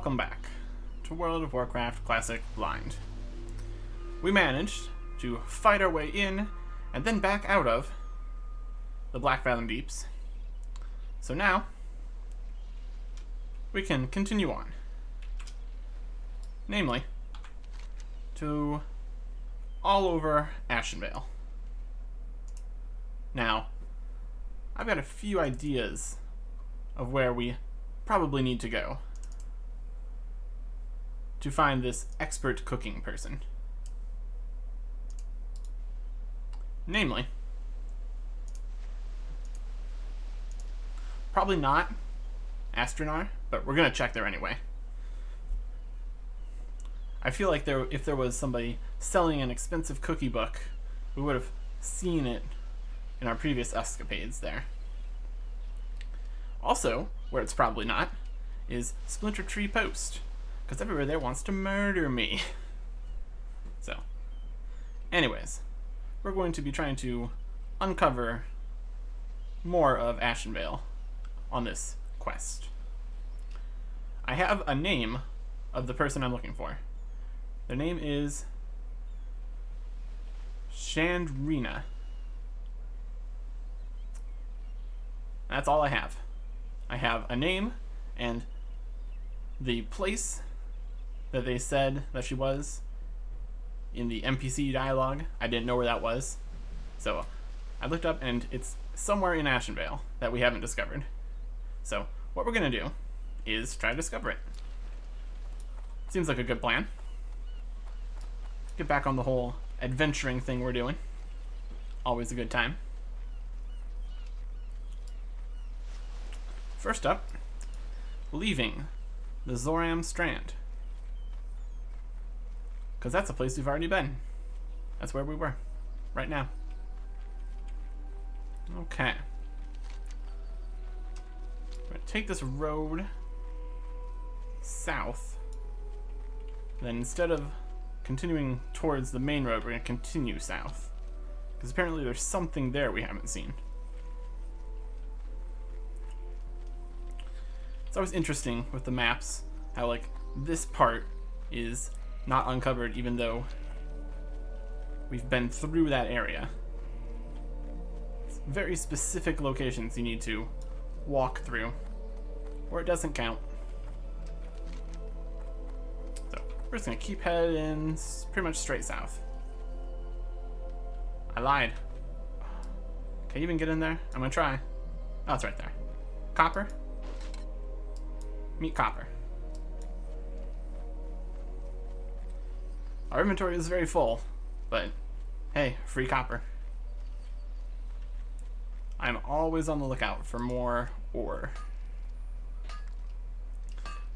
welcome back to World of Warcraft Classic Blind. We managed to fight our way in and then back out of the Blackfathom deeps. So now we can continue on. Namely, to all over Ashenvale. Now, I've got a few ideas of where we probably need to go to find this expert cooking person. Namely, probably not Astronar, but we're going to check there anyway. I feel like if there was somebody selling an expensive cookie book, we would have seen it in our previous escapades there. Also, where it's probably not, is Splinter Tree Post, because everywhere there wants to murder me. So, anyways, we're going to be trying to uncover more of Ashenvale on this quest. I have a name of the person I'm looking for. Their name is Chandrina. That's all I have. I have a name and the place that they said that she was in the NPC dialogue. I didn't know where that was. So I looked up and it's somewhere in Ashenvale that we haven't discovered. So what we're going to do is try to discover it. Seems like a good plan. Get back on the whole adventuring thing we're doing. Always a good time. First up, leaving the Zoram Strand. Because that's a place we've already been. That's where we were, right now. Okay. We're going to take this road south. Then instead of continuing towards the main road, we're going to continue south. Because apparently there's something there we haven't seen. It's always interesting with the maps how like this part is not uncovered even though we've been through that area. It's very specific locations you need to walk through or it doesn't count. So we're just gonna keep heading pretty much straight south. I lied. Can you even get in there? I'm gonna try. Oh, it's right there. Copper? Meet copper. Our inventory is very full, but hey, free copper. I'm always on the lookout for more ore.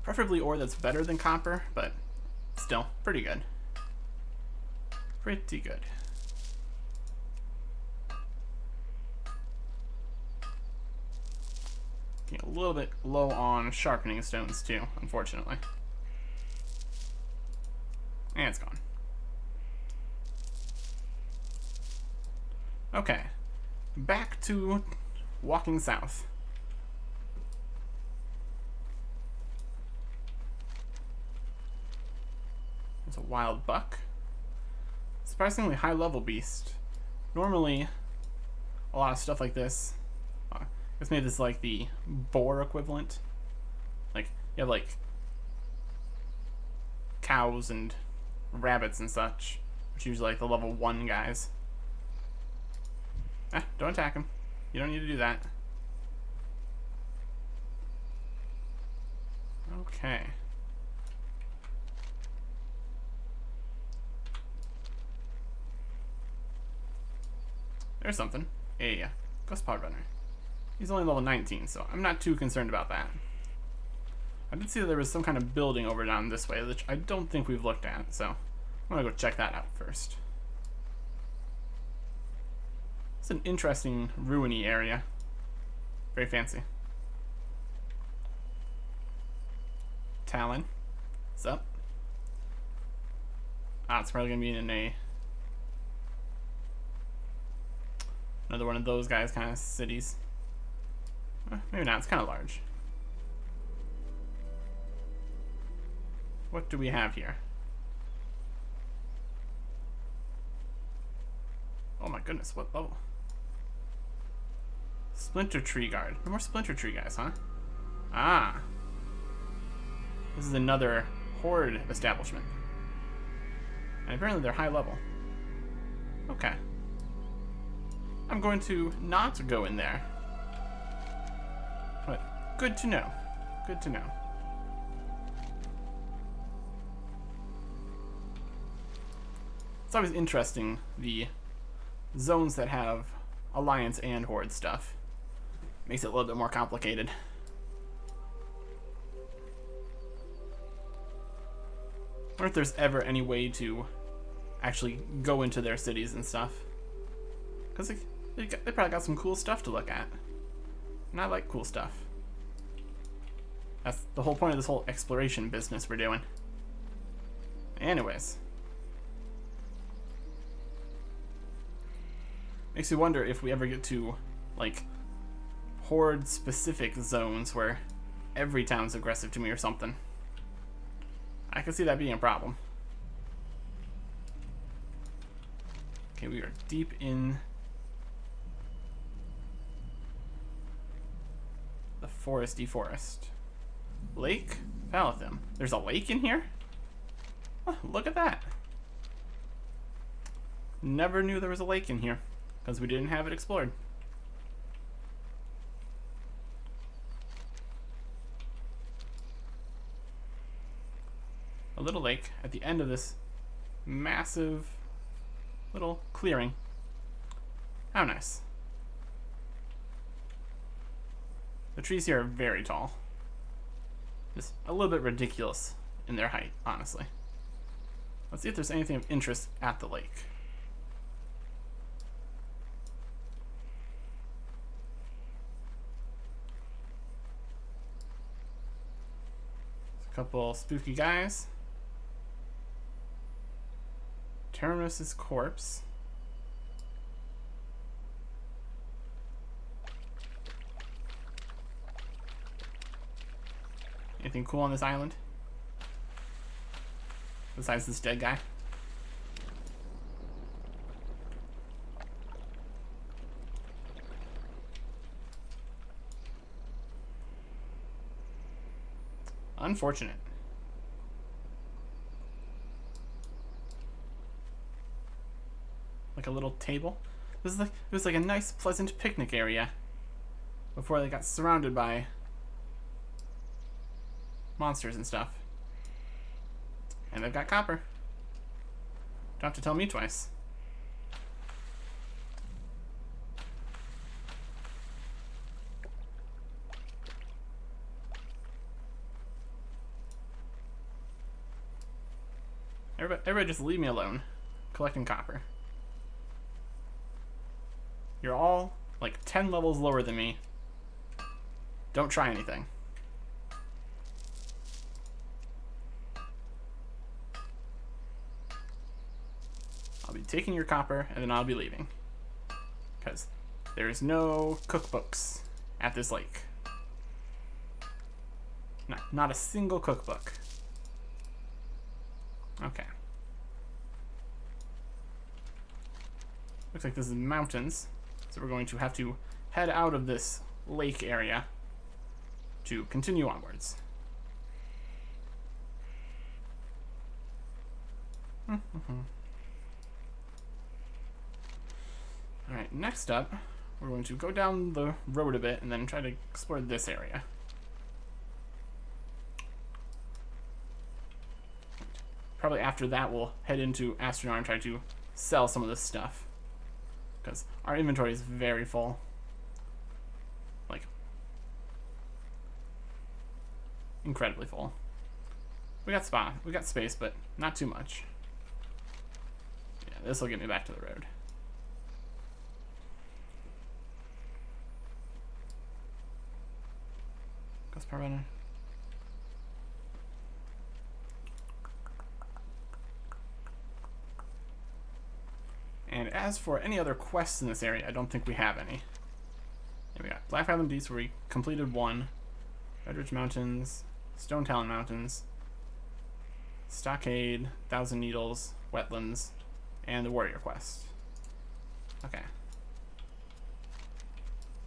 Preferably ore that's better than copper, but still, pretty good. Pretty good. Getting a little bit low on sharpening stones too, unfortunately. And it's gone. Okay, back to walking south. There's a wild buck. Surprisingly high level beast. Normally, a lot of stuff like this, I guess maybe this is like the boar equivalent. Like, you have like cows and rabbits and such, which are usually like the level 1 guys. Don't attack him. You don't need to do that. Okay. There's something. A Ghost Pod Runner. He's only level 19, so I'm not too concerned about that. I did see that there was some kind of building over down this way, which I don't think we've looked at, so I'm gonna go check that out first. It's an interesting ruiny area. Very fancy. Talon. What's up? Ah, it's probably gonna be in another one of those guys kind of cities. Maybe not, it's kind of large. What do we have here? Oh my goodness, what level? Splinter Tree Guard. No more Splinter Tree guys, huh? Ah. This is another Horde establishment. And apparently they're high level. Okay. I'm going to not go in there. But good to know. Good to know. It's always interesting, the zones that have Alliance and Horde stuff. Makes it a little bit more complicated. I wonder if there's ever any way to actually go into their cities and stuff. Because they probably got some cool stuff to look at. And I like cool stuff. That's the whole point of this whole exploration business we're doing. Anyways. Makes me wonder if we ever get to, like, Horde-specific zones where every town's aggressive to me or something. I can see that being a problem. Okay, we are deep in the foresty forest. Lake Blackfathom. There's a lake in here? Oh, look at that. Never knew there was a lake in here because we didn't have it explored. A little lake at the end of this massive little clearing. How nice. The trees here are very tall. Just a little bit ridiculous in their height, honestly. Let's see if there's anything of interest at the lake. There's a couple spooky guys. Terminus's corpse. Anything cool on this island? Besides this dead guy? Unfortunate. Like a little table. It was like a nice, pleasant picnic area before they got surrounded by monsters and stuff. And they've got copper. Don't have to tell me twice. Everybody just leave me alone. Collecting copper. You're all like 10 levels lower than me. Don't try anything. I'll be taking your copper and then I'll be leaving. Because there's no cookbooks at this lake. Not a single cookbook. Okay. Looks like this is mountains. So we're going to have to head out of this lake area to continue onwards. Alright, next up, we're going to go down the road a bit and then try to explore this area. Probably after that we'll head into Astronaut and try to sell some of this stuff. Because our inventory is very full. Like, incredibly full. We got space, but not too much. Yeah, this will get me back to the road. Ghost Power Runner. And as for any other quests in this area, I don't think we have any. Here we got Blackfathom Deeps, where we completed one. Redridge Mountains, Stone Talon Mountains. Stockade, 1,000 Needles, Wetlands, and the Warrior Quest. Okay.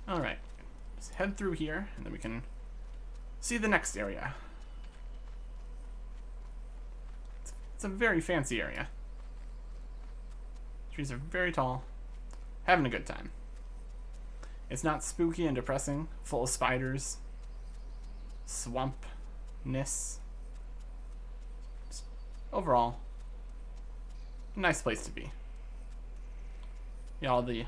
Alright. Let's head through here, and then we can see the next area. It's a very fancy area. Trees are very tall. Having a good time. It's not spooky and depressing, full of spiders, swampness. Just overall, nice place to be. Yeah, all the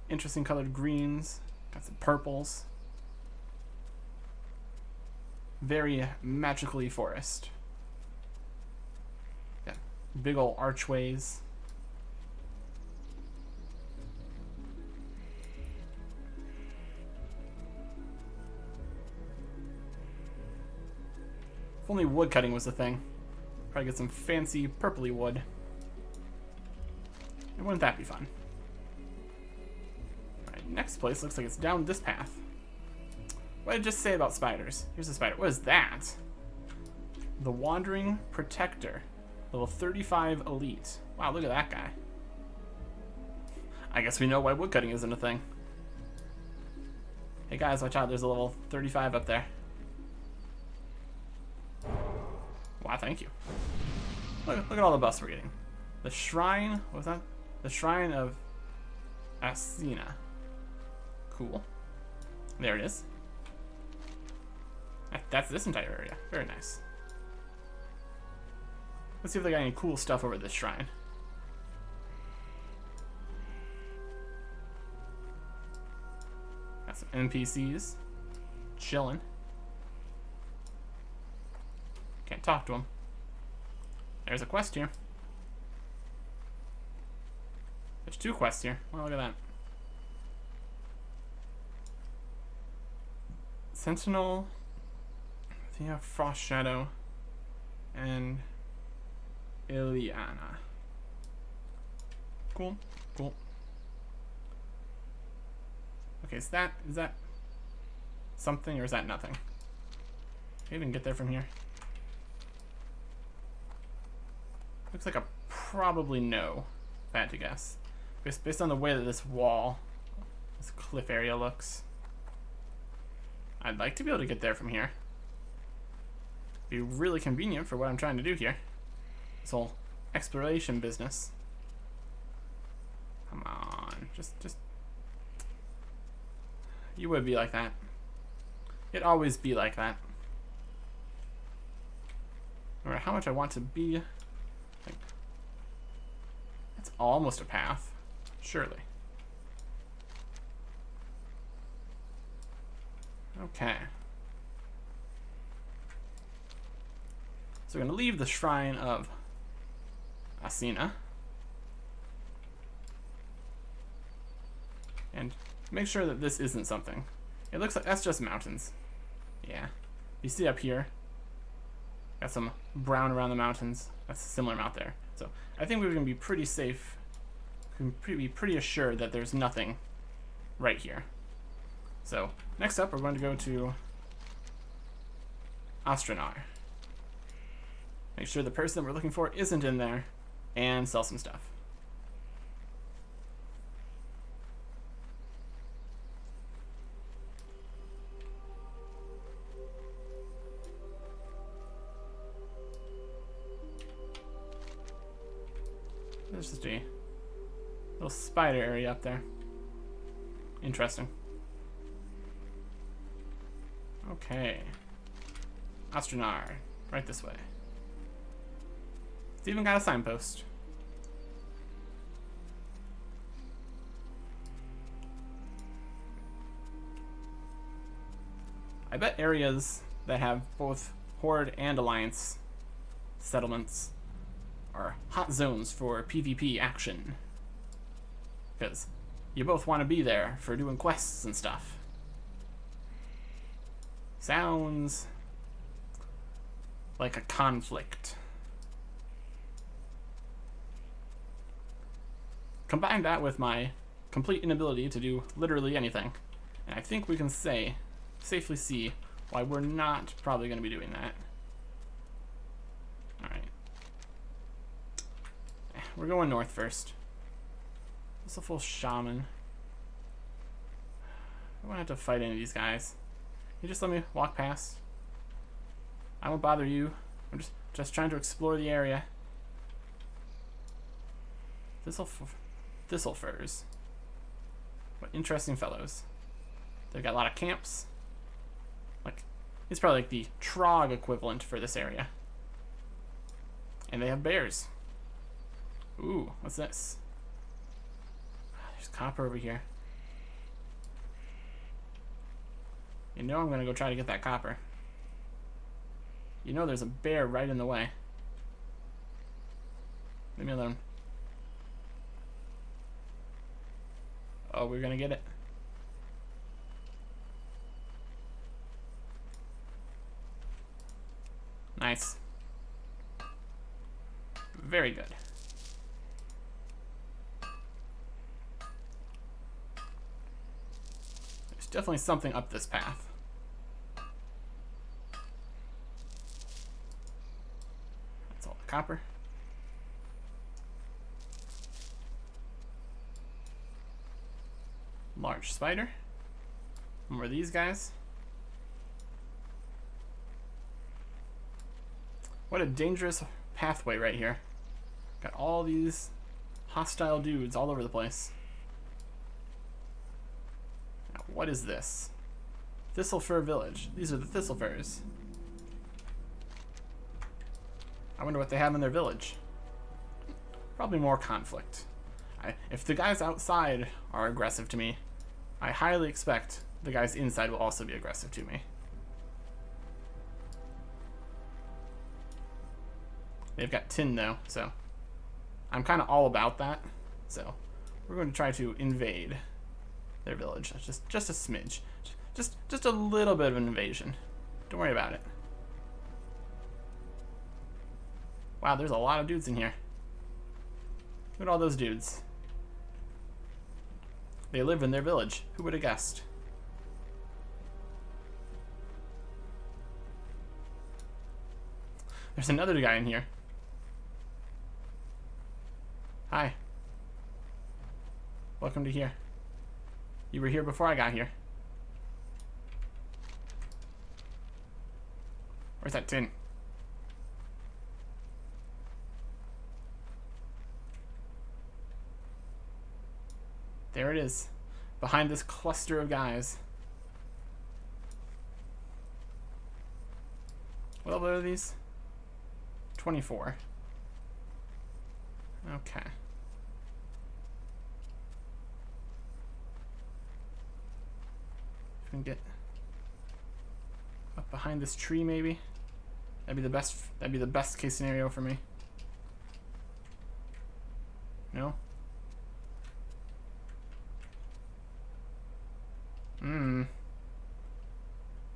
interesting colored greens, got some purples. Very magically forest. Yeah, big old archways. If only wood cutting was the thing. Probably get some fancy purpley wood. And wouldn't that be fun? Alright, next place looks like it's down this path. What did I just say about spiders? Here's a spider. What is that? The Wandering Protector. Level 35 Elite. Wow, look at that guy. I guess we know why woodcutting isn't a thing. Hey guys, watch out, there's a level 35 up there. Wow, thank you. Look at all the buffs we're getting. The Shrine, what was that? The Shrine of Asina. Cool. There it is. That's this entire area. Very nice. Let's see if they got any cool stuff over this shrine. Got some NPCs. Chilling. Can't talk to them. There's a quest here. There's 2 quests here. Well, look at that. Sentinel, Thea, Frost Shadow, and Ileana. Cool, cool. Okay, is that something or is that nothing? Can I even get there from here? Looks like a probably no, if I had to guess. Based on the way that this wall, this cliff area looks. I'd like to be able to get there from here. Be really convenient for what I'm trying to do here. This whole exploration business. Come on, just. You would be like that. It'd always be like that. No matter how much I want to be. Like, it's almost a path, surely. Okay. So we're going to leave the Shrine of Asina. And make sure that this isn't something. It looks like that's just mountains. Yeah. You see up here, got some brown around the mountains. That's a similar amount there. So I think we're going to be pretty safe. We can be pretty assured that there's nothing right here. So next up, we're going to go to Astronar. Make sure the person that we're looking for isn't in there, and sell some stuff. There's just a little spider area up there. Interesting. Okay. Astronar. Right this way. It's even got a signpost. I bet areas that have both Horde and Alliance settlements are hot zones for PvP action. Because you both want to be there for doing quests and stuff. Sounds like a conflict. Combine that with my complete inability to do literally anything, and I think we can safely see why we're not probably going to be doing that. Alright. we're going north first. This is a full shaman. I won't have to fight any of these guys. You just let me walk past. I won't bother you. I'm just trying to explore the area. Thistle furs. What interesting fellows. They've got a lot of camps. Like, it's probably like the Trog equivalent for this area. And they have bears. Ooh, what's this? There's copper over here. You know I'm gonna go try to get that copper. You know there's a bear right in the way. Leave me alone. Oh, we're gonna get it. Nice. Very good. There's definitely something up this path. That's all the copper. Large spider. More of these guys. What a dangerous pathway right here. Got all these hostile dudes all over the place. Now, what is this? Thistlefur Village. These are the Thistlefurs. I wonder what they have in their village. Probably more conflict. If the guys outside are aggressive to me, I highly expect the guys inside will also be aggressive to me. They've got tin though, so I'm kind of all about that. So we're going to try to invade their village. Just a smidge, just a little bit of an invasion. Don't worry about it. Wow, there's a lot of dudes in here. Look at all those dudes. They live in their village. Who would have guessed? There's another guy in here. Hi. Welcome to here. You were here before I got here. Where's that tin? There it is. Behind this cluster of guys. What level are these? 24. Okay. If we can get up behind this tree, maybe that'd be the best. That'd be the best case scenario for me. No.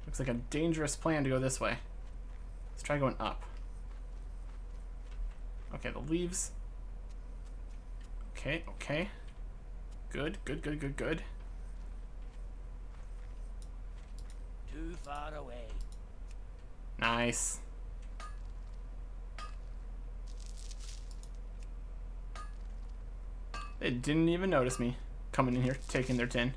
Looks like a dangerous plan to go this way. Let's try going up. Okay, the leaves. Okay, okay. Good. Too far away. Nice. They didn't even notice me coming in here, taking their tin.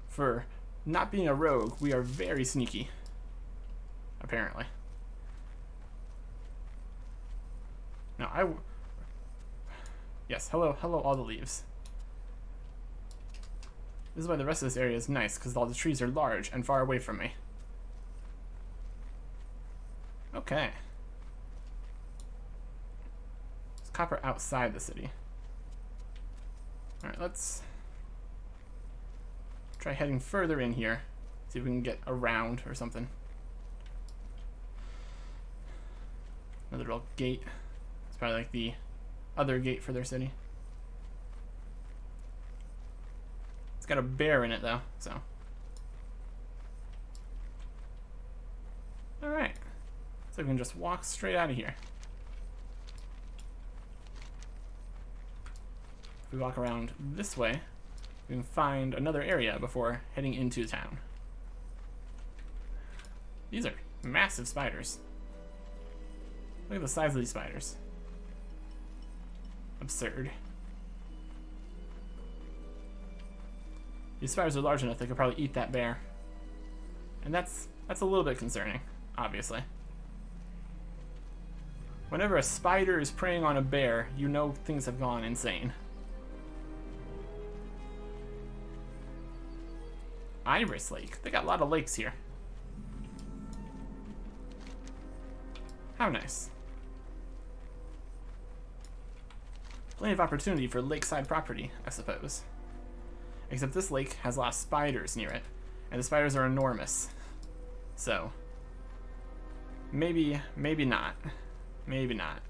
For not being a rogue, we are very sneaky. Apparently. Now yes, hello all the leaves. This is why the rest of this area is nice, because all the trees are large and far away from me. Okay. There's copper outside the city. Alright, let's try heading further in here. See if we can get around or something. Another little gate. It's probably like the other gate for their city. It's got a bear in it though, so. Alright. So we can just walk straight out of here. If we walk around this way, we can find another area before heading into town. These are massive spiders. Look at the size of these spiders. Absurd. These spiders are large enough they could probably eat that bear. And that's a little bit concerning, obviously. Whenever a spider is preying on a bear, you know things have gone insane. Iris Lake. They got a lot of lakes here. How nice. Plenty of opportunity for lakeside property, I suppose. Except this lake has a lot of spiders near it, and the spiders are enormous. So, maybe not. Maybe not.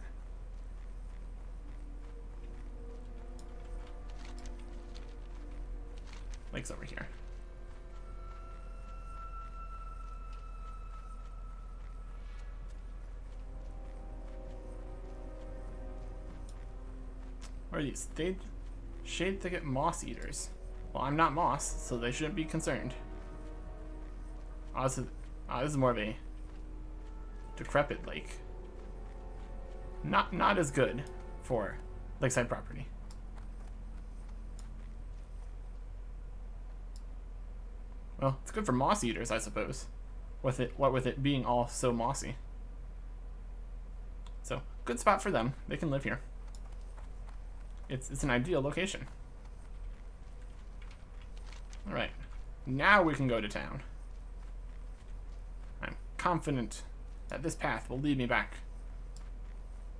Lake's over here. What are these? Shade thicket moss eaters. Well, I'm not moss, so they shouldn't be concerned. This is more of a decrepit lake. Not as good for lakeside property. Well, it's good for moss eaters, I suppose. What with it being all so mossy. So, good spot for them. They can live here. It's an ideal location. Alright. Now we can go to town. I'm confident that this path will lead me back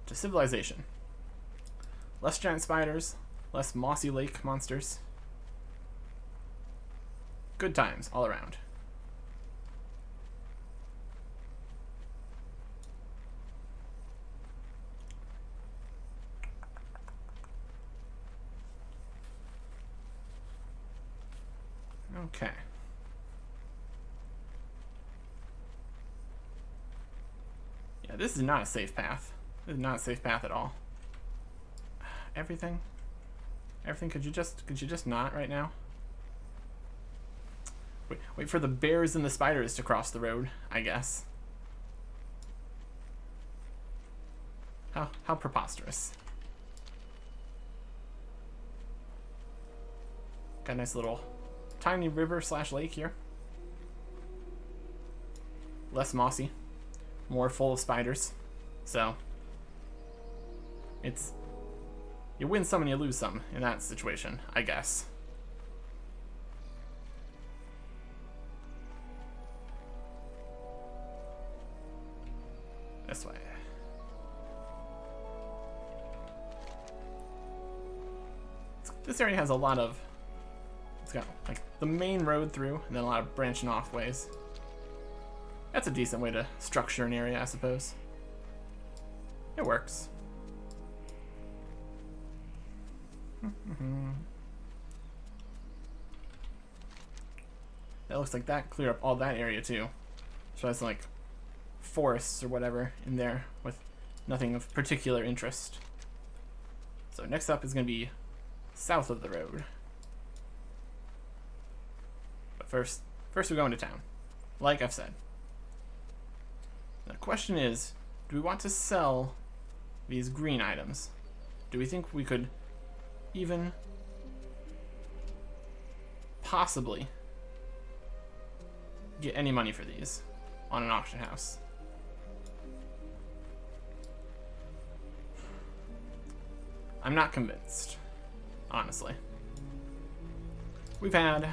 to civilization. Less giant spiders, less mossy lake monsters. Good times all around. Okay. Yeah, this is not a safe path. This is not a safe path at all. Everything, could you just not right now? Wait for the bears and the spiders to cross the road, I guess. How preposterous. Got a nice little tiny river / lake here. Less mossy, more full of spiders. So it's, you win some and you lose some in that situation, I guess. This way. This area has a lot of, it's got like the main road through and then a lot of branching off ways. That's a decent way to structure an area, I suppose. It works. That looks like that clear up all that area too. So that's like forests or whatever in there with nothing of particular interest. So next up is going to be south of the road. But first we go into town, like I've said. The question is, do we want to sell these green items? Do we think we could even possibly get any money for these on an auction house? I'm not convinced, honestly. We've had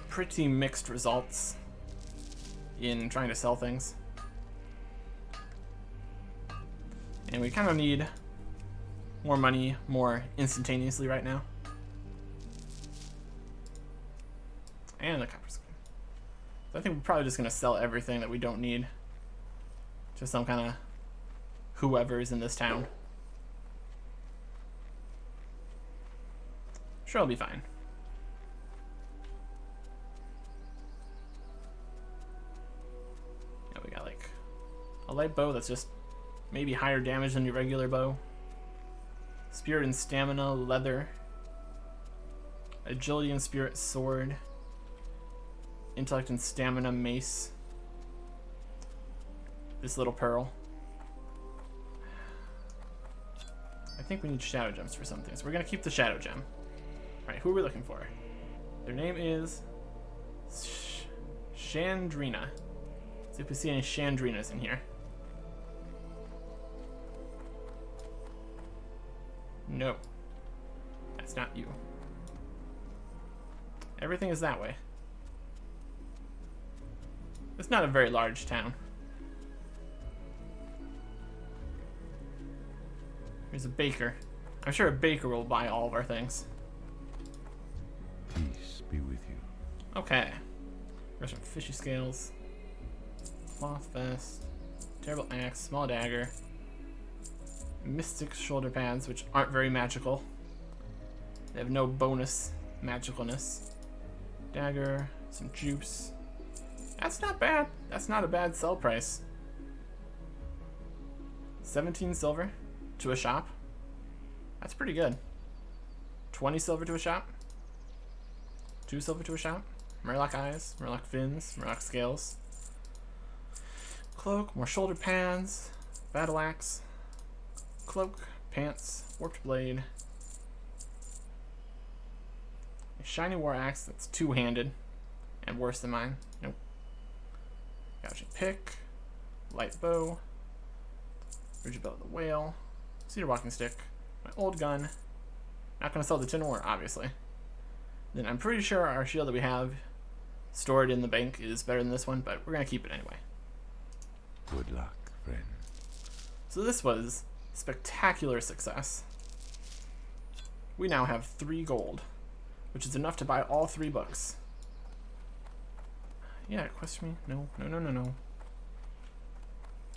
pretty mixed results in trying to sell things. And we kind of need more money more instantaneously right now. And the copper skin. So I think we're probably just going to sell everything that we don't need to some kind of whoever's in this town. Sure, it'll be fine. Yeah, we got like a light bow that's just maybe higher damage than your regular bow. Spirit and stamina, leather. Agility and spirit sword. Intellect and stamina mace. This little pearl. I think we need shadow gems for something, so we're gonna keep the shadow gem. Alright, who are we looking for? Their name is Chandrina. See if we see any Chandrinas in here. No. That's not you. Everything is that way. It's not a very large town. There's a baker. I'm sure a baker will buy all of our things. Peace be with you. Okay. There's some fishy scales. Cloth vest. Terrible axe. Small dagger. Mystic shoulder pads, which aren't very magical. They have no bonus magicalness. Dagger. Some juice. That's not bad. That's not a bad sell price. 17 silver to a shop. That's pretty good. 20 silver to a shop. 2 silver to a shop. Murloc eyes, Murloc fins, Murloc scales. Cloak, more shoulder pads, battle axe, cloak, pants, warped blade. A shiny war axe that's two-handed and worse than mine. Nope. Gouging pick, light bow, rigid bow of the whale, cedar walking stick, my old gun. Not gonna sell the tin ore, obviously. Then I'm pretty sure our shield that we have stored in the bank is better than this one, but we're gonna keep it anyway. Good luck, friend. So this was spectacular success. We now have 3 gold, which is enough to buy all 3 books. Yeah, question me? No, no, no, no, no.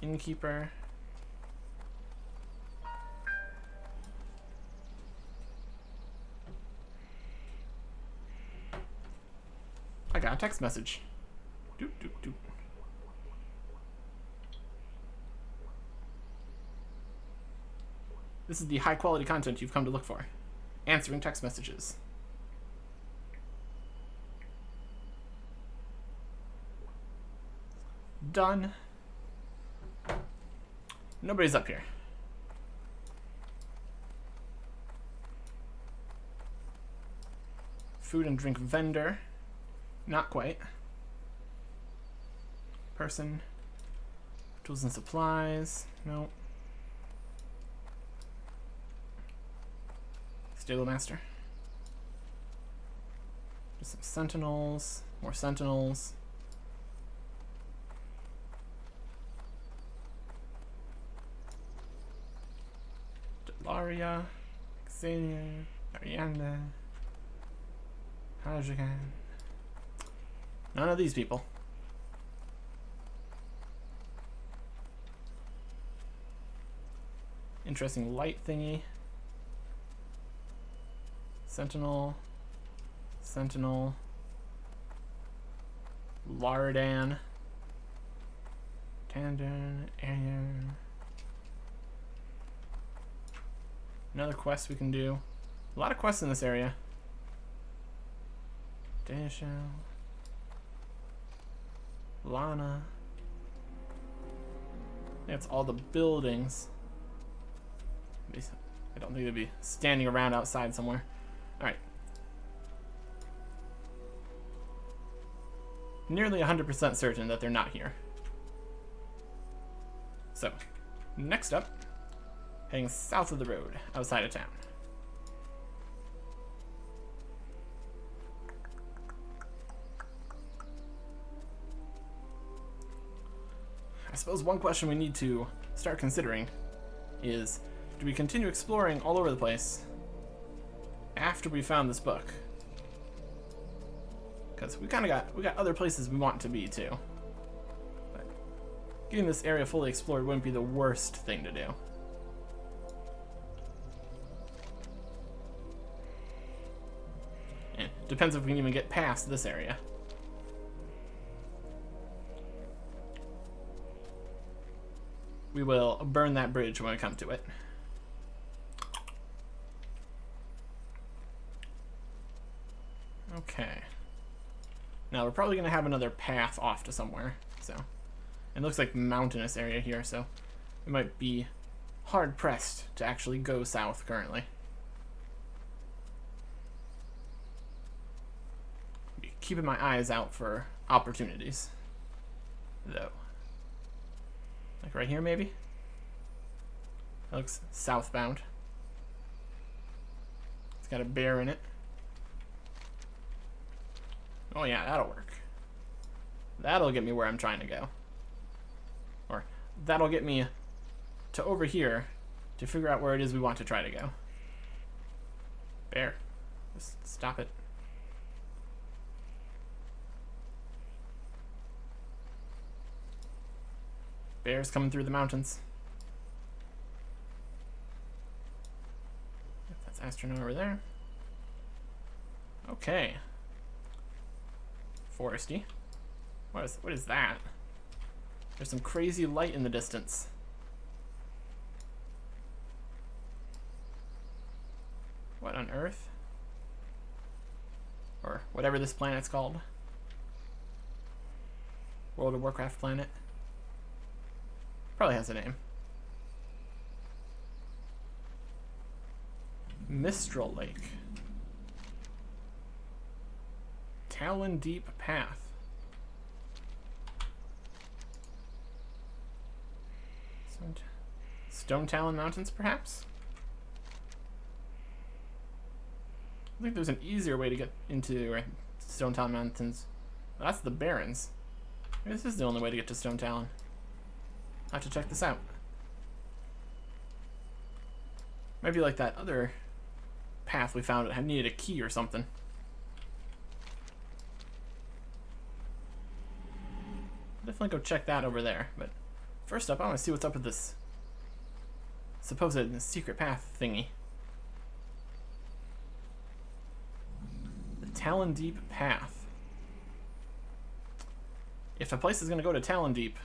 Innkeeper. I got a text message. Doop, doop, doop. This is the high quality content you've come to look for. Answering text messages. Done. Nobody's up here. Food and drink vendor. Not quite. Person. Tools and supplies. Nope. Stable master. Just some sentinels. More sentinels. Delaria. Xenia. Arianda. Hajigan. None of these people. Interesting light thingy. Sentinel. Sentinel. Lardan. Tandon. Arian. Another quest we can do. A lot of quests in this area. Dashel. Lana. That's all the buildings. I don't think they'd be standing around outside somewhere. Alright. Nearly 100% certain that they're not here. So, next up, heading south of the road, outside of town. I suppose one question we need to start considering is, do we continue exploring all over the place after we found this book? Because we got other places we want to be too. But getting this area fully explored wouldn't be the worst thing to do. And depends if we can even get past this area. We will burn that bridge when we come to it. Okay. Now we're probably going to have another path off to somewhere. So it looks like mountainous area here, so it might be hard pressed to actually go south currently. Be keeping my eyes out for opportunities, though. Like right here, maybe? That looks southbound. It's got a bear in it. Oh yeah, that'll work. That'll get me where I'm trying to go. Or that'll get me to over here to figure out where it is we want to try to go. Bear. Just stop it. Bears coming through the mountains. That's Astronaut over there. Okay. Foresty. What is that? There's some crazy light in the distance. What on earth? Or whatever this planet's called. World of Warcraft planet. Probably has a name. Mistral Lake. Talon Deep Path. Stone Talon Mountains, perhaps? I think there's an easier way to get into Stone Talon Mountains. Well, that's the Barrens. Maybe this is the only way to get to Stone Talon. I'll have to check this out. Maybe like that other path we found, it needed a key or something. Definitely go check that over there. But first up, I want to see what's up with this supposed secret path thingy. The Talon Deep Path. If a place is going to go to Talon Deep,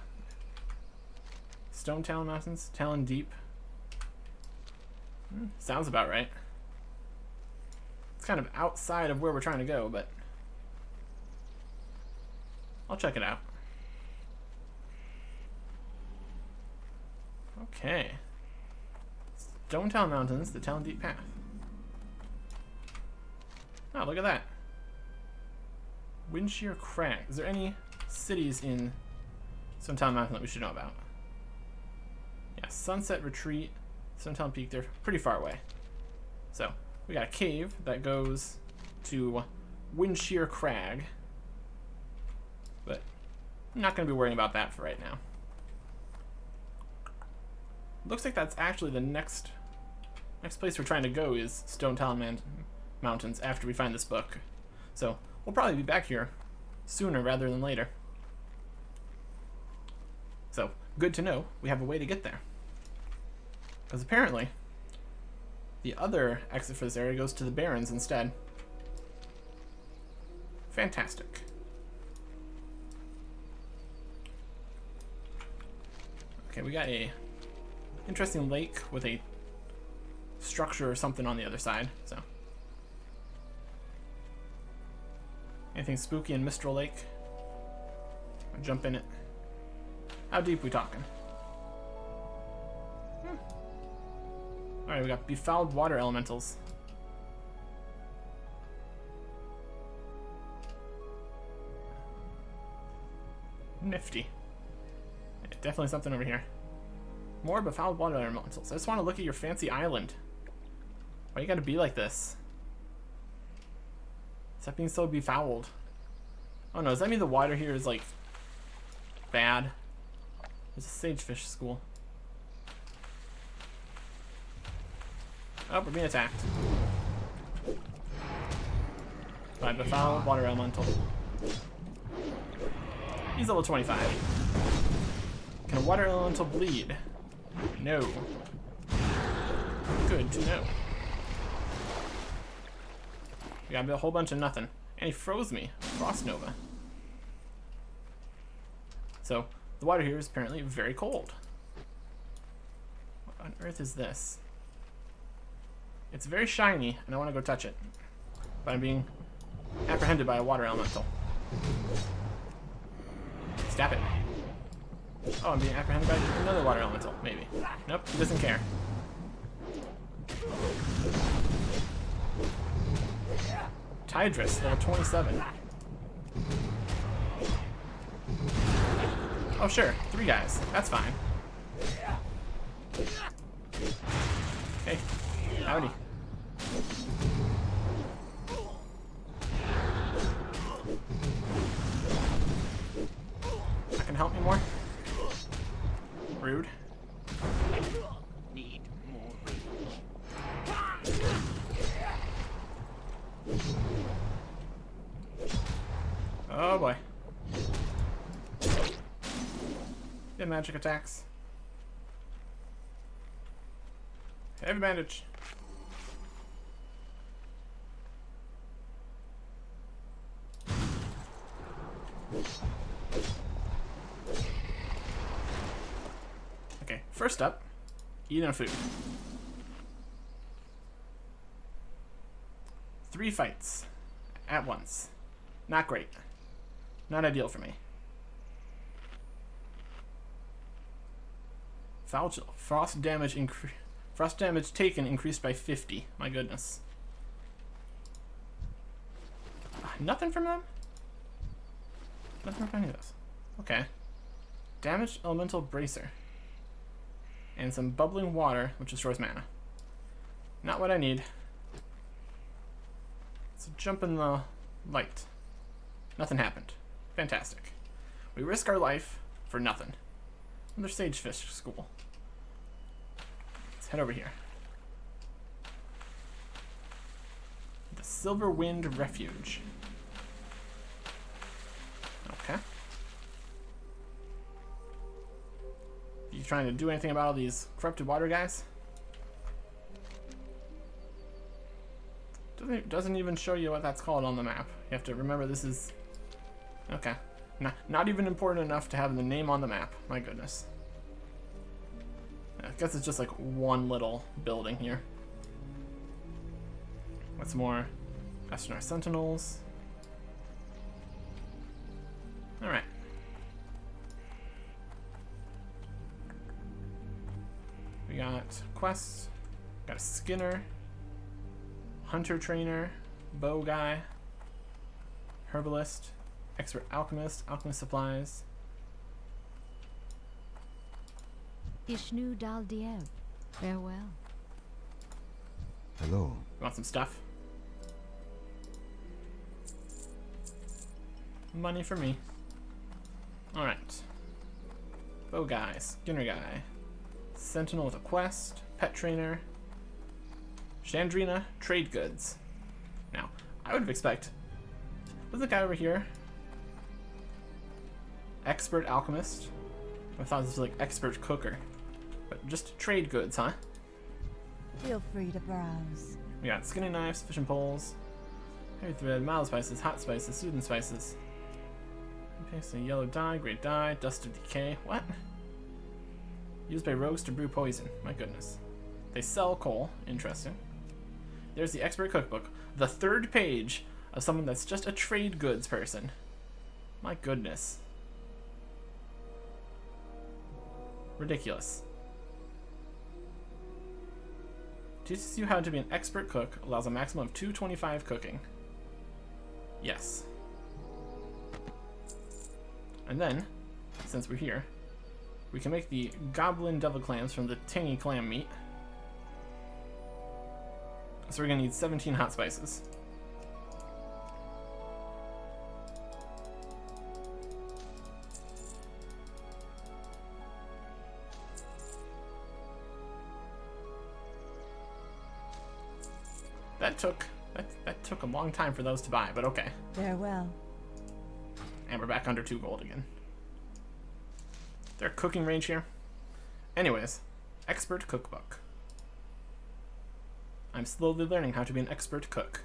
Stone Talon Mountains, Talon Deep. Sounds about right. It's kind of outside of where we're trying to go, but I'll check it out. Okay. Stone Talon Mountains, the Talon Deep Path. Oh, look at that. Windshear Crag. Is there any cities in Stone Talon Mountain that we should know about? Yeah, Sunset Retreat, Stone Talon Peak, they're pretty far away. So, we got a cave that goes to Windshear Crag. But I'm not going to be worrying about that for right now. Looks like that's actually the next place we're trying to go is Stone Talon Mountains after we find this book. So we'll probably be back here sooner rather than later. So good to know we have a way to get there. Because apparently the other exit for this area goes to the Barrens instead. Fantastic. Okay, we got a interesting lake with a structure or something on the other side, so. Anything spooky in Mistral Lake? I'll jump in it. How deep we talking? Alright, we got befouled water elementals. Nifty. Yeah, definitely something over here. More befouled water elementals. I just want to look at your fancy island. Why you gotta be like this? Stop being so befouled. Oh no, does that mean the water here is like bad? There's a sagefish school. Oh, we're being attacked by befouled water elemental. He's level 25. Can a water elemental bleed? No. Good to know. We got a whole bunch of nothing. And he froze me. Frost Nova. So, the water here is apparently very cold. What on earth is this? It's very shiny, and I want to go touch it. But I'm being apprehended by a water elemental. Stab it. Oh, I'm being apprehended by another water elemental, maybe. Nope, he doesn't care. Tidris, level 27. Oh, sure, 3 guys. That's fine. Okay, howdy. That can help me more. Rude. Need more. Oh boy. Yeah, magic attacks. Heavy bandage. Okay, first up, eating food. 3 fights at once. Not great. Not ideal for me. Foul chill. Frost damage taken increased by 50. My goodness. Nothing from them? Nothing from any of those. Okay. Damaged elemental bracer. And some bubbling water, which destroys mana. Not what I need. Let's jump in the light. Nothing happened. Fantastic. We risk our life for nothing. Another sagefish school. Let's head over here. The Silverwind Refuge. Okay. You trying to do anything about all these corrupted water guys? Doesn't even show you what that's called on the map. You have to remember this is... Okay. Not even important enough to have the name on the map. My goodness. I guess it's just like one little building here. What's more? Astronaut Sentinels. Alright. We got quests. Got a Skinner. Hunter Trainer. Bow Guy. Herbalist. Expert Alchemist. Alchemist Supplies. Ishnu Dal Diev. Farewell. Hello. You want some stuff? Money for me. Alright. Bow Guy. Skinner Guy. Sentinel with a quest. Pet Trainer. Chandrina. Trade Goods. Now, I would have expected... What's the guy over here? Expert Alchemist. I thought this was like Expert Cooker. But just trade goods, huh? Feel free to browse. We got skinning knives, fishing poles, heavy thread, mild spices, hot spices, soothing spices. Okay, so yellow dye, great dye, dust of decay. What? Used by rogues to brew poison. My goodness. They sell coal. Interesting. There's the expert cookbook. The 3rd page of someone that's just a trade goods person. My goodness. Ridiculous. Teaches you how to be an expert cook, allows a maximum of 225 cooking. Yes. And then, since we're here, we can make the goblin devil clams from the tangy clam meat. So we're gonna need 17 hot spices. That took a long time for those to buy, but okay. Farewell. And we're back under 2 gold again. Is there a cooking range here? Anyways, expert cookbook. I'm slowly learning how to be an expert cook.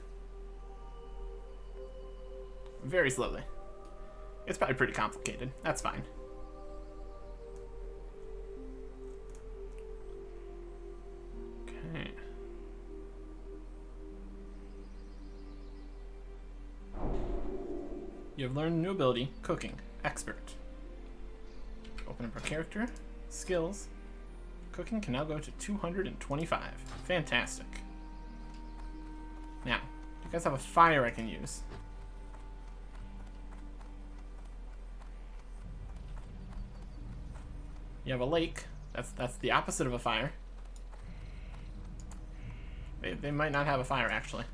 Very slowly. It's probably pretty complicated. That's fine. Okay. You have learned a new ability, cooking, expert. Open up our character, skills. Cooking can now go to 225. Fantastic. Now, you guys have a fire I can use. You have a lake. That's the opposite of a fire. They might not have a fire, actually.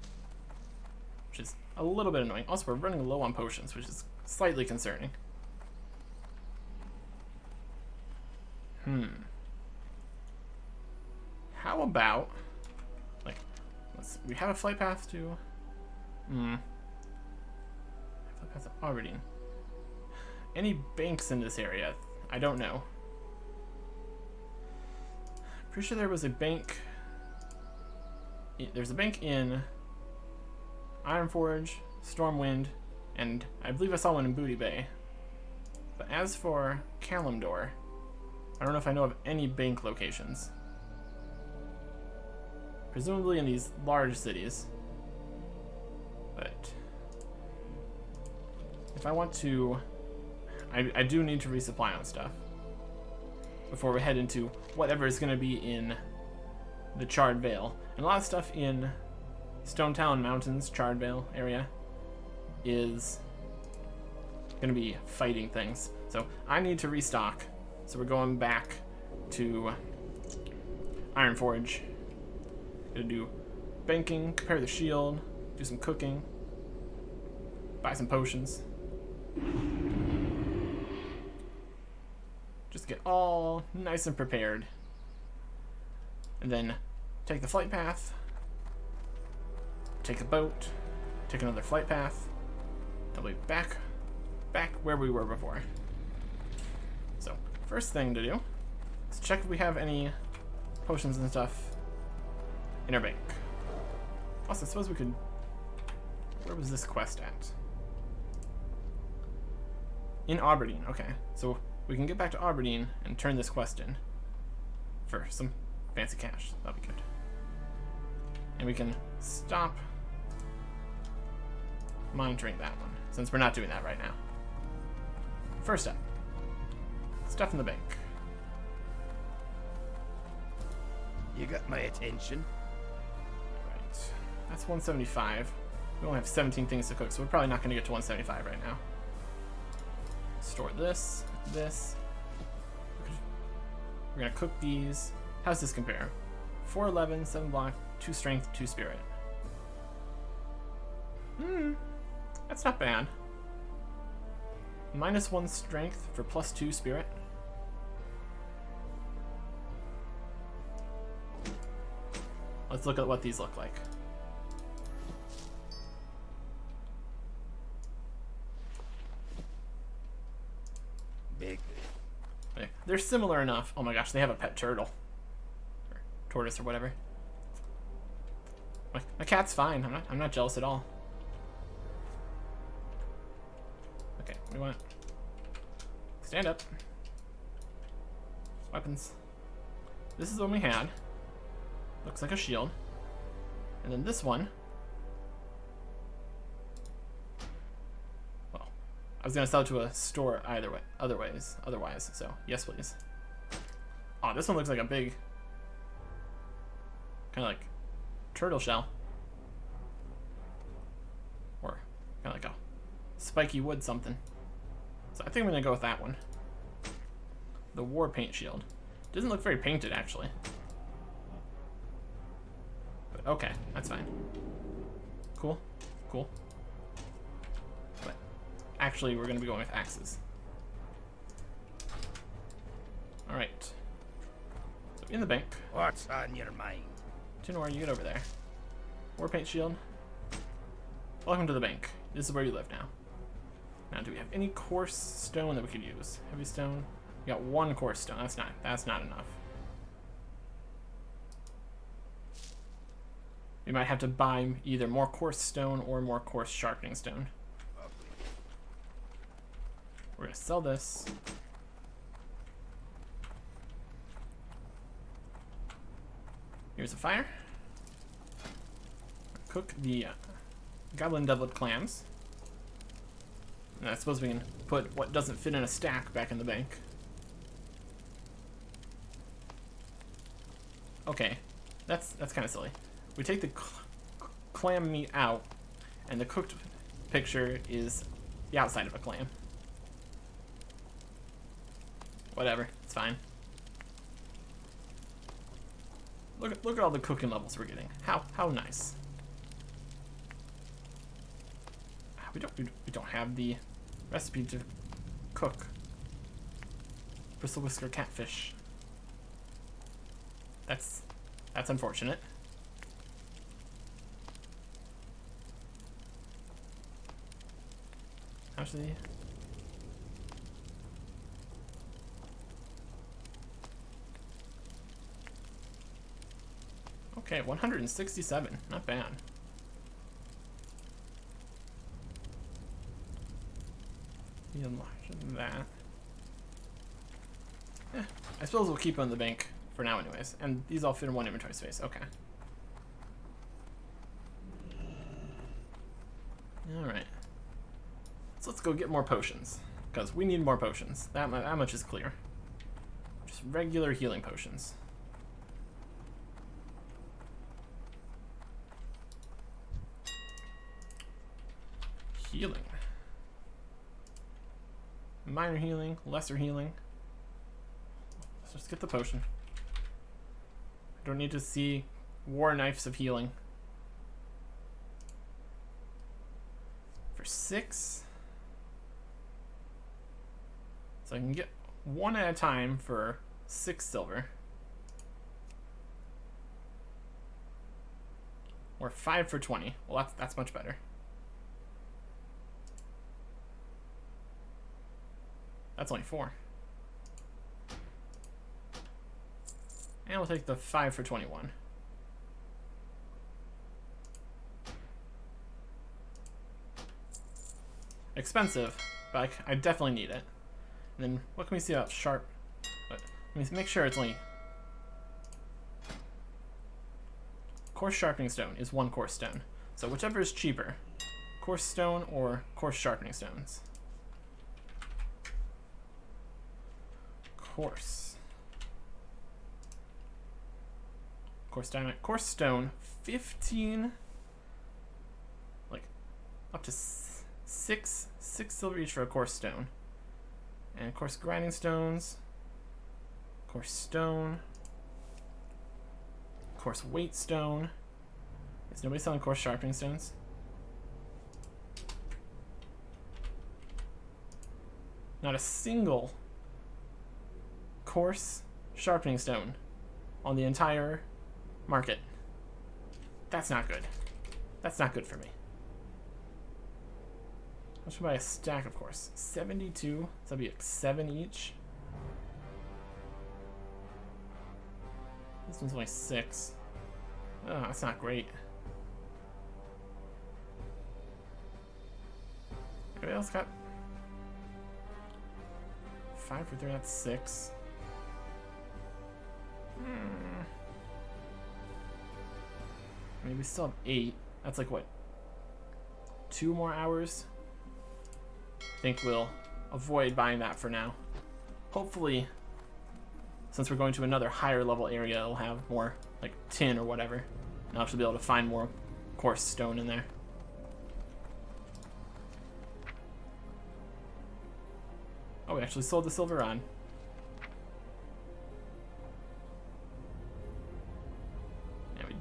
Which is a little bit annoying. Also, we're running low on potions, which is slightly concerning. How about... Like, we have a flight path to... Flight path to AREN. Any banks in this area? I don't know. Pretty sure there was a bank... There's a bank in Ironforge, Stormwind, and I believe I saw one in Booty Bay. But as for Kalimdor, I don't know if I know of any bank locations. Presumably in these large cities. But if I want to... I do need to resupply on stuff before we head into whatever is going to be in the Charred Vale. And a lot of stuff in Stone Talon Mountains, Charred Vale area, is going to be fighting things. So I need to restock. So we're going back to Ironforge. Gonna do banking, prepare the shield, do some cooking, buy some potions. Just get all nice and prepared. And then take the flight path, take a boat, take another flight path, and we'll be back where we were before. So, first thing to do is check if we have any potions and stuff in our bank. Also, I suppose we could... Where was this quest at? In Aberdeen, okay. So, we can get back to Aberdeen and turn this quest in for some fancy cash. That'll be good. And we can stop monitoring that one, since we're not doing that right now. First up, stuff in the bank. You got my attention. Right, that's 175. We only have 17 things to cook, so we're probably not going to get to 175 right now. Store this. We're going to cook these. How's this compare? 411, 7 block, 2 strength, 2 spirit. That's not bad. -1 strength for +2 spirit. Let's look at what these look like. Big. Okay, they're similar enough. Oh my gosh, they have a pet turtle. Or tortoise or whatever. My cat's fine. I'm not jealous at all. Okay, we want... Stand up. Weapons. This is the one we had. Looks like a shield. And then this one. Well, I was gonna sell it to a store otherwise. So yes, please. Oh, this one looks like a big, kind of like turtle shell, or kind of like a spiky wood something. So I think I'm gonna go with that one. The war paint shield. Doesn't look very painted actually. But okay, that's fine. Cool. But actually we're gonna be going with axes. Alright. So in the bank. What's on your mind? Tinor, you get over there. War paint shield. Welcome to the bank. This is where you live now. Now, do we have any coarse stone that we could use? Heavy stone. We got 1 coarse stone. That's not enough. We might have to buy either more coarse stone or more coarse sharpening stone. We're gonna sell this. Here's a fire. Cook the goblin deviled clams. And I suppose we can put what doesn't fit in a stack back in the bank. Okay, that's kind of silly. We take the clam meat out, and the cooked picture is the outside of a clam. Whatever, it's fine. Look at all the cooking levels we're getting. How nice. We don't have the recipe to cook bristle whisker catfish. That's unfortunate. Actually, okay, 167, not bad. Even larger than that. I suppose we'll keep them in the bank for now anyways. And these all fit in one inventory space. Okay. Alright. So let's go get more potions. Because we need more potions. That much is clear. Just regular healing potions. Healing. Minor healing, lesser healing. Let's just get the potion. I don't need to see war knives of healing. For 6. So I can get one at a time for 6 silver. Or 5 for 20. Well, that's much better. That's only 4. And we'll take the 5 for 21. Expensive, but I definitely need it. And then what can we see about sharp? Let me make sure it's only... Coarse sharpening stone is 1 coarse stone. So whichever is cheaper, coarse stone or coarse sharpening stones. Coarse diamond, coarse stone, 15, like up to 6 silver each for a coarse stone, and coarse grinding stones, coarse stone, coarse weight stone. Is nobody selling coarse sharpening stones? Not a single coarse sharpening stone on the entire market. That's not good. That's not good for me. I should buy a stack, of course. 72, so that'd be like 7 each. This one's only 6. Oh, that's not great. Anybody else got 5 for 3? That's 6. Maybe we still have 8. That's like what? 2 more hours? I think we'll avoid buying that for now. Hopefully, since we're going to another higher level area, it'll have more like tin or whatever. And I'll actually be able to find more coarse stone in there. Oh, we actually sold the silver rod.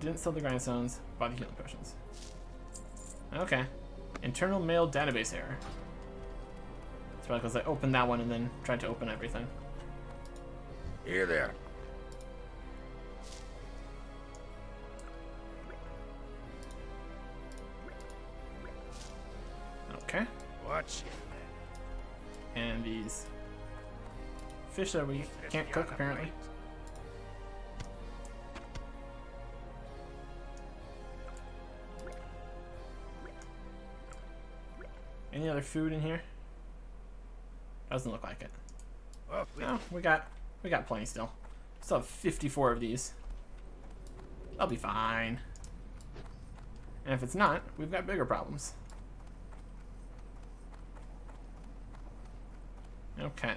Didn't sell the grindstones, bought the healing potions. Okay. Internal mail database error. It's probably because I opened that one and then tried to open everything. Here there. Okay. Watch it. And these fish that we can't cook apparently. Any other food in here? Doesn't look like it. Oh, No, we got plenty still. Still have 54 of these. That'll be fine. And if it's not, we've got bigger problems. Okay.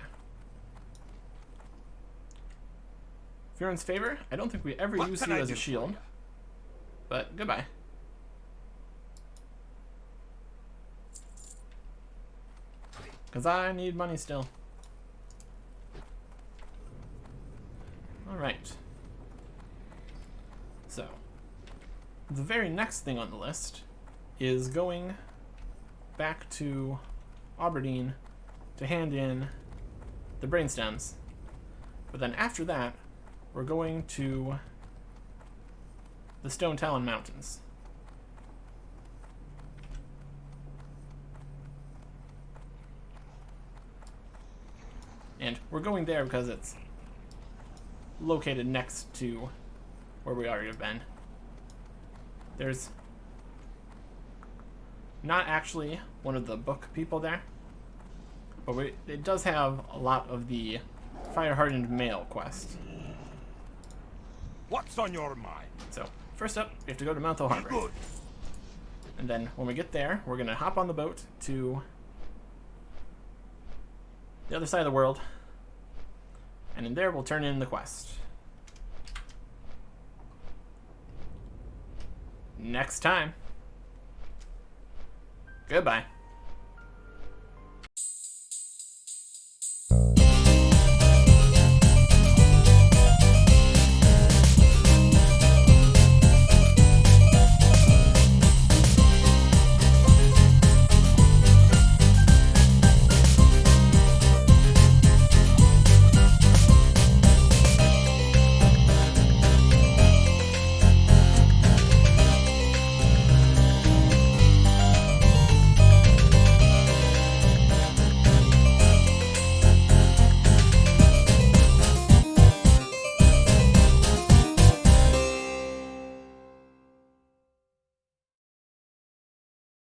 Fioren's favor? I don't think we ever What use can you I as a do for shield. you? But goodbye. Because I need money still. Alright. So, the very next thing on the list is going back to Aberdeen to hand in the brainstems. But then after that, we're going to the Stone Talon Mountains. And we're going there because it's located next to where we already have been. There's not actually one of the book people there, but it does have a lot of the Fire-Hardened Mail quest. What's on your mind? So, first up, we have to go to Mount Harbor. Good. And then when we get there, we're going to hop on the boat to the other side of the world. And in there, we'll turn in the quest. Next time. Goodbye.